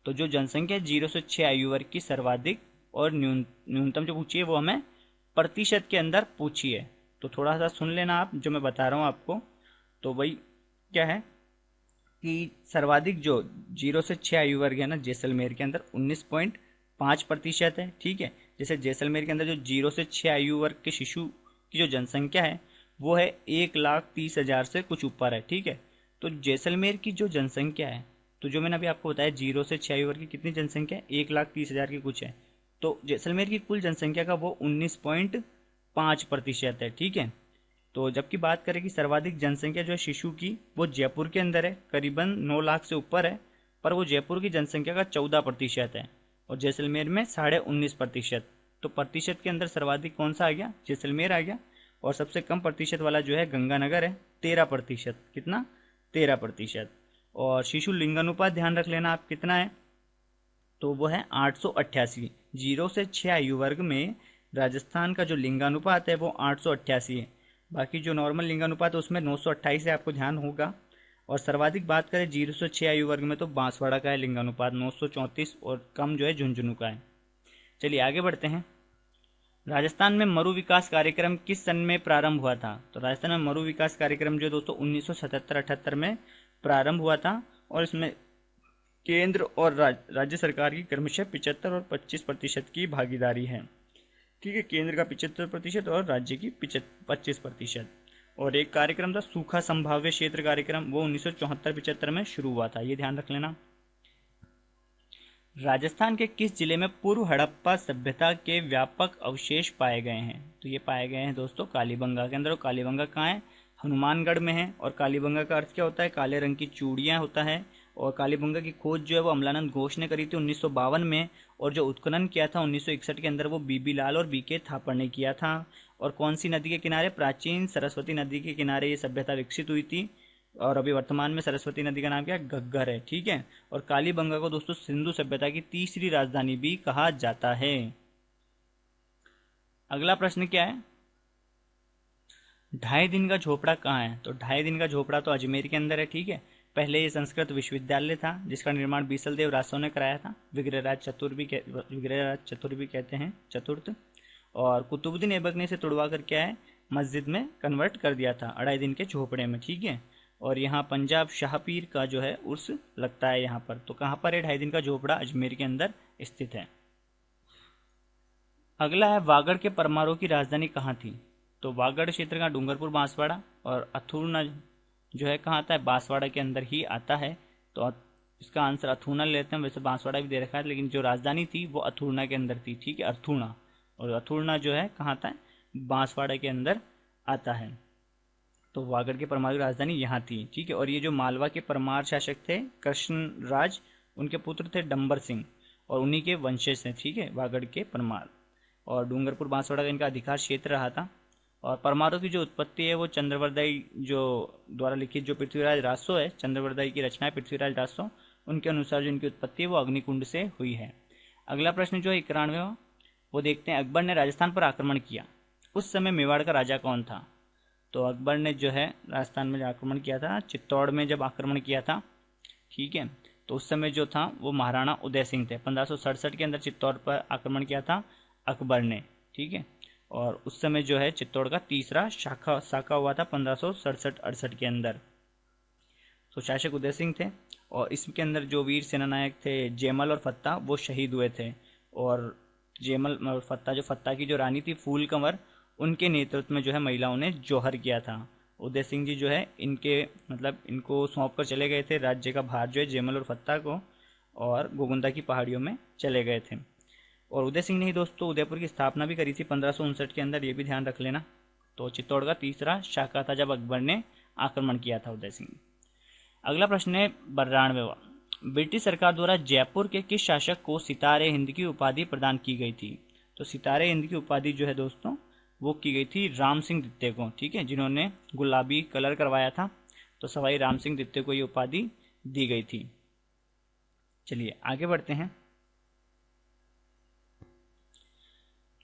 Speaker 1: तो जो जनसंख्या 0 से 6 आयु वर्ग की सर्वाधिक और न्यूनतम जो पूछी है वो हमें प्रतिशत के अंदर पूछी है। तो थोड़ा सा सुन लेना आप जो मैं बता रहा हूँ आपको। तो वही क्या है कि सर्वाधिक जो 0 से 6 आयु वर्ग है ना जैसलमेर के अंदर 19.5% है, ठीक है। जैसे जैसलमेर के अंदर जो 0 से 6 आयु वर्ग के शिशु की जो जनसंख्या है वो है 1,30,000 से कुछ ऊपर है, ठीक है। तो जैसलमेर की जो जनसंख्या है, तो जो मैंने अभी आपको बताया 0 से 6 आयु वर्ग की कितनी जनसंख्या है? 1,30,000 की कुछ है। तो जैसलमेर की कुल जनसंख्या का वो 19.5% है, ठीक है। तो जबकि बात करें कि सर्वाधिक जनसंख्या जो है शिशु की वो जयपुर के अंदर है, करीबन 9 लाख से ऊपर है, पर वो जयपुर की जनसंख्या का 14% है और जैसलमेर में 19.5%। तो प्रतिशत के अंदर सर्वाधिक कौन सा आ गया? जैसलमेर आ गया। और सबसे कम प्रतिशत वाला जो है गंगानगर है, 13%। कितना? 13%। और शिशु लिंगानुपात ध्यान रख लेना आप कितना है, तो वो है 888। 0 से 6 आयु वर्ग में राजस्थान का जो लिंगानुपात है वो 888 है। बाकी जो नॉर्मल लिंगानुपात है उसमें 928 है, आपको ध्यान होगा। और सर्वाधिक बात करें 0 से 6 आयु वर्ग में तो बांसवाड़ा का है लिंगानुपात 934 और कम जो है झुंझुनू का है। चलिए आगे बढ़ते हैं। राजस्थान में मरु विकास कार्यक्रम किस सन में प्रारंभ हुआ था? तो राजस्थान में मरु विकास कार्यक्रम जो दोस्तों 1977-78 में प्रारंभ हुआ था और इसमें केंद्र और राज्य सरकार की क्रमशः 75 और 25% की भागीदारी है, ठीक है। केंद्र का 75% और राज्य की 25%। और एक कार्यक्रम था सूखा संभाव्य क्षेत्र कार्यक्रम, वो 1974-75 में शुरू हुआ था, ये ध्यान रख लेना। राजस्थान के किस जिले में पूर्व हड़प्पा सभ्यता के व्यापक अवशेष पाए गए हैं? तो ये पाए गए हैं दोस्तों कालीबंगा के अंदर। और कालीबंगा कहाँ है? हनुमानगढ़ में है। और कालीबंगा का अर्थ क्या होता है? काले रंग की चूड़ियाँ होता है। और कालीबंगा की खोज जो है वो अमलानंद घोष ने करी थी 1952 में। और जो उत्खनन किया था 1961 के अंदर वो बीबी लाल और बीके थापड़ ने किया था। और कौन सी नदी के किनारे? प्राचीन सरस्वती नदी के किनारे ये सभ्यता विकसित हुई थी। और अभी वर्तमान में सरस्वती नदी का नाम क्या है? घग्गर है, ठीक है। और कालीबंगा को दोस्तों सिंधु सभ्यता की तीसरी राजधानी भी कहा जाता है। अगला प्रश्न क्या है? 2.5 दिन का झोपड़ा कहाँ है? तो 2.5 दिन का झोपड़ा तो अजमेर के अंदर है, ठीक है। पहले ये संस्कृत विश्वविद्यालय था जिसका निर्माण बीसल देव रासो ने कराया था। विग्रहराज चतुर भी कहते हैं, चतुर्थ। और कुतुबुद्दीन ऐबक ने इसे तुड़वा कर क्या है मस्जिद में कन्वर्ट कर दिया था 2.5 दिन के झोपड़े में, ठीक है। और यहाँ पंजाब शाहपीर का जो है उर्स लगता है यहाँ पर। तो कहाँ पर है 2.5 दिन का झोपड़ा? अजमेर के अंदर स्थित है। अगला है वागड़ के परमारों की राजधानी कहाँ थी? तो वागड़ क्षेत्र का डूंगरपुर बांसवाड़ा और अथुरना जो है कहाँ आता है? बांसवाड़ा के अंदर ही आता है। तो इसका आंसर अथुना ले लेते हैं। वैसे बांसवाड़ा भी दे रखा है, लेकिन जो राजधानी थी वो अथुना के अंदर थी, ठीक है, अथुना। और अथुना जो है कहाँ आता है, बांसवाड़ा के अंदर आता है। तो वागड़ की परमार की राजधानी यहाँ थी, ठीक है। और ये जो मालवा के परमार शासक थे कृष्ण राज, उनके पुत्र थे डंबर सिंह, और उन्हीं के वंशज थे, ठीक है, वागड़ के परमार। और डूंगरपुर बांसवाड़ा का इनका अधिकार क्षेत्र रहा था। और परमारों की जो उत्पत्ति है वो चंद्रवरदाई जो द्वारा लिखित जो पृथ्वीराज रासो है, चंद्रवरदाई की रचना है पृथ्वीराज रासो, उनके अनुसार जो इनकी उत्पत्ति है वो अग्निकुंड से हुई है। अगला प्रश्न जो है 91वां, वो देखते हैं। अकबर ने राजस्थान पर आक्रमण किया, उस समय मेवाड़ का राजा कौन था? तो अकबर ने जो है राजस्थान में आक्रमण किया था, चित्तौड़ में जब आक्रमण किया था, ठीक है, तो उस समय जो था वो महाराणा उदय सिंह थे। 1567 के अंदर चित्तौड़ पर आक्रमण किया था अकबर ने, ठीक है। और उस समय जो है चित्तौड़ का तीसरा शाखा हुआ था 1567-68 के अंदर। तो शासक उदय सिंह थे, और इसके अंदर जो वीर सेना नायक थे जयमल और फत्ता वो शहीद हुए थे। और जयमल और फत्ता की जो रानी थी फूल कंवर, उनके नेतृत्व में जो है महिलाओं ने जौहर किया था। उदय सिंह जी जो है इनके मतलब इनको सौंप कर चले गए थे राज्य का भार जो है जयमल और फत्ता को, और गोगुंदा की पहाड़ियों में चले गए थे। और उदय सिंह ने ही दोस्तों उदयपुर की स्थापना भी करी थी 1559 के अंदर, ये भी ध्यान रख लेना। तो चित्तौड़ का तीसरा शाखा था जब अकबर ने आक्रमण किया था उदय सिंह। अगला प्रश्न है 92वां, ब्रिटिश सरकार द्वारा जयपुर के किस शासक को सितारे हिंद की उपाधि प्रदान की गई थी? तो सितारे हिंद की उपाधि जो है दोस्तों वो की गई थी राम सिंह द्वितीय को, ठीक है, जिन्होंने गुलाबी कलर करवाया था। तो सवाई राम सिंह द्वितीय को ये उपाधि दी गई थी। चलिए आगे बढ़ते हैं।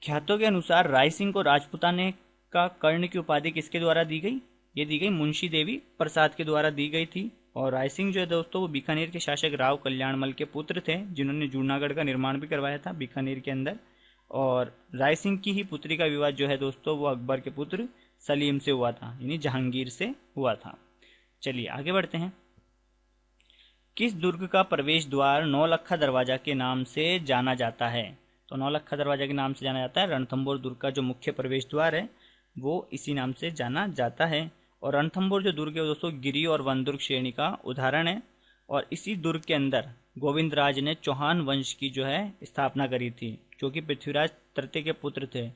Speaker 1: ख्यातों के अनुसार राय सिंह को राजपुताने का कर्ण की उपाधि किसके द्वारा दी गई? ये दी गई मुंशी देवी प्रसाद के द्वारा दी गई थी। और राय सिंह जो है दोस्तों वो बीकानेर के शासक राव कल्याणमल के पुत्र थे, जिन्होंने जूनागढ़ का निर्माण भी करवाया था बीकानेर के अंदर। और राय सिंह की ही पुत्री का विवाह जो है दोस्तों वो अकबर के पुत्र सलीम से हुआ था, यानी जहांगीर से हुआ था। चलिए आगे बढ़ते हैं। किस दुर्ग का प्रवेश द्वार नौलखा दरवाजा के नाम से जाना जाता है? तो नौलखा दरवाजा के नाम से जाना जाता है। रणथंभौर दुर्ग का जो मुख्य प्रवेश द्वार है वो इसी नाम से जाना जाता है। और रणथंभौर जो दुर्ग है दोस्तों गिरी और वन दुर्ग श्रेणी का उदाहरण है। और इसी दुर्ग के अंदर गोविंदराज ने चौहान वंश की जो है स्थापना करी थी, जो कि पृथ्वीराज तृतीय के पुत्र थे।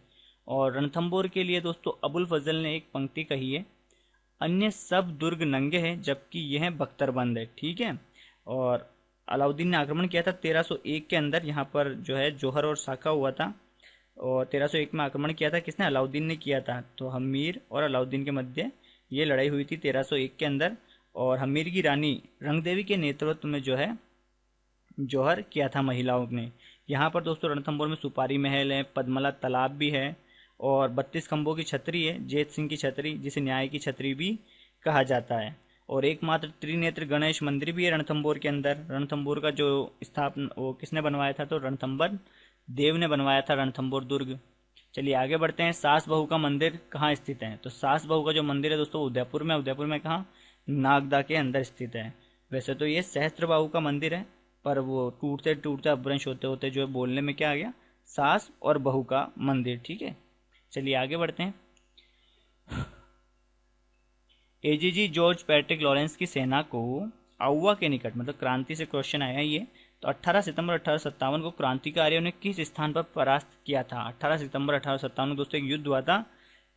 Speaker 1: और रणथंभौर के लिए दोस्तों अबुल फजल ने एक पंक्ति कही है, अन्य सब दुर्ग नंगे हैं जबकि यह बख्तरबंद है, ठीक है। और अलाउद्दीन ने आक्रमण किया था 1301 के अंदर, यहाँ पर जो है जौहर और साका हुआ था। और 1301 में आक्रमण किया था किसने? अलाउद्दीन ने किया था। तो हमीर और अलाउद्दीन के मध्य ये लड़ाई हुई थी 1301 के अंदर। और हमीर की रानी रंगदेवी के नेतृत्व में जो है जौहर किया था महिलाओं ने। यहाँ पर दोस्तों रणथंभौर में सुपारी महल है, पद्मला तालाब भी है, और 32 खंभों की छतरी है, जेत सिंह की छतरी, जिसे न्याय की छतरी भी कहा जाता है। और एकमात्र त्रिनेत्र गणेश मंदिर भी है रणथंभौर के अंदर। रणथंभौर का जो स्थापना वो किसने बनवाया था? तो रणथंबर देव ने बनवाया था रणथंभौर दुर्ग। चलिए आगे बढ़ते हैं। सास बहू का मंदिर कहाँ स्थित है? तो सास बहू का जो मंदिर है दोस्तों उदयपुर में। उदयपुर में कहाँ? नागदा के अंदर स्थित है। वैसे तो ये सहस्त्र बाहू का मंदिर है, पर वो टूटते टूटते अपभ्रंश होते होते जो है बोलने में क्या आ गया? सास और बहू का मंदिर, ठीक है। चलिए आगे बढ़ते हैं। एजीजी जॉर्ज पैट्रिक लॉरेंस की सेना को आउवा के निकट, मतलब क्रांति से क्वेश्चन आया ये, तो 18 सितंबर 1857 को क्रांतिकारियों ने किस स्थान पर परास्त किया था? 18 सितंबर 1857 को दोस्तों एक युद्ध हुआ था,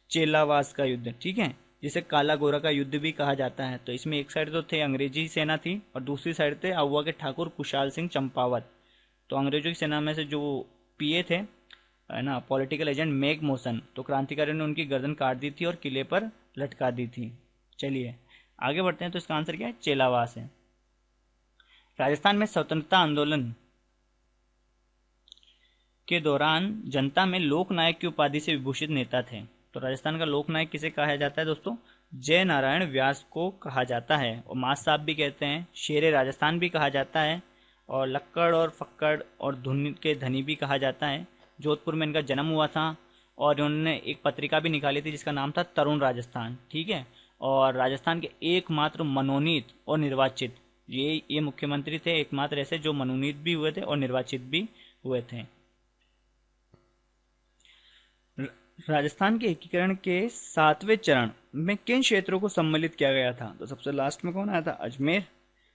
Speaker 1: चेलावास का युद्ध, ठीक है, जिसे काला गोरा का युद्ध भी कहा जाता है। तो इसमें एक साइड तो थे अंग्रेजी सेना थी और दूसरी साइड थे आउवा के ठाकुर कुशाल सिंह चंपावत। तो अंग्रेजों की सेना में से जो पीए थे है ना, पॉलिटिकल एजेंट मेक मोशन, तो क्रांतिकारियों ने उनकी गर्दन काट दी थी और किले पर लटका दी थी। चलिए आगे बढ़ते हैं। तो इसका आंसर क्या है? चेलावास है। राजस्थान में स्वतंत्रता आंदोलन के दौरान जनता में लोकनायक की उपाधि से विभूषित नेता थे। तो राजस्थान का लोकनायक किसे कहा जाता है दोस्तों? जय नारायण व्यास को कहा जाता है। और मास साहब भी कहते हैं, शेरे राजस्थान भी कहा जाता है, और लक्कड़ और फक्कड़ और धुन के धनी भी कहा जाता है। जोधपुर में इनका जन्म हुआ था, और उन्होंने एक पत्रिका भी निकाली थी जिसका नाम था तरुण राजस्थान, ठीक है। और राजस्थान के एकमात्र मनोनीत और निर्वाचित ये मुख्यमंत्री थे, एकमात्र ऐसे जो मनोनीत भी हुए थे और निर्वाचित भी हुए थे। राजस्थान के एकीकरण के 7वें चरण में किन क्षेत्रों को सम्मिलित किया गया था? तो सबसे लास्ट में कौन आया था? अजमेर,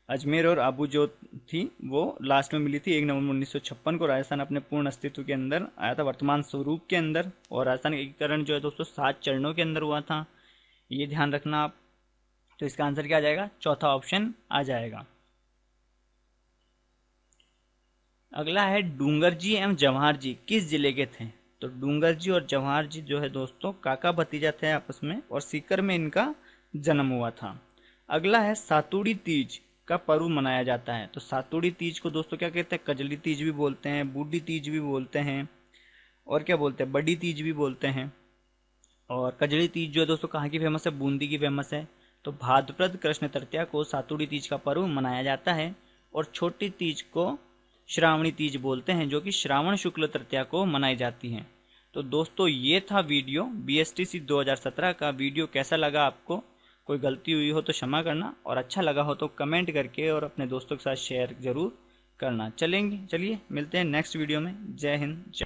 Speaker 1: अजमेर और आबू जो थी वो लास्ट में मिली थी 1 नवंबर 1956 को। राजस्थान अपने पूर्ण अस्तित्व के अंदर आया था, वर्तमान स्वरूप के अंदर। और राजस्थान का एकीकरण जो है दोस्तों 7 चरणों के अंदर हुआ था, ये ध्यान रखना आप। तो इसका आंसर क्या आ जाएगा? चौथा ऑप्शन आ जाएगा। अगला है डूंगर जी एवं जवाहर जी किस जिले के थे? तो डूंगर जी और जवाहर जी जो है दोस्तों काका भतीजा थे आपस में, और सीकर में इनका जन्म हुआ था। अगला है सातुड़ी तीज का पर्व मनाया जाता है। तो सातुड़ी तीज को दोस्तों क्या कहते हैं? कजली तीज भी बोलते हैं, बूढ़ी तीज भी बोलते हैं, और क्या बोलते हैं? बड़ी तीज भी बोलते हैं। और कजली तीज जो है दोस्तों कहाँ की फेमस है? बूंदी की फेमस है। तो भाद्रपद कृष्ण तृतीया को सातुड़ी तीज का पर्व मनाया जाता है। और छोटी तीज को श्रावणी तीज बोलते हैं, जो कि श्रावण शुक्ल तृतीया को मनाई जाती है। तो दोस्तों ये था वीडियो बीएसटीसी 2017 का। वीडियो कैसा लगा आपको? कोई गलती हुई हो तो क्षमा करना, और अच्छा लगा हो तो कमेंट करके और अपने दोस्तों के साथ शेयर जरूर करना। चलिए मिलते हैं नेक्स्ट वीडियो में। जय हिंद।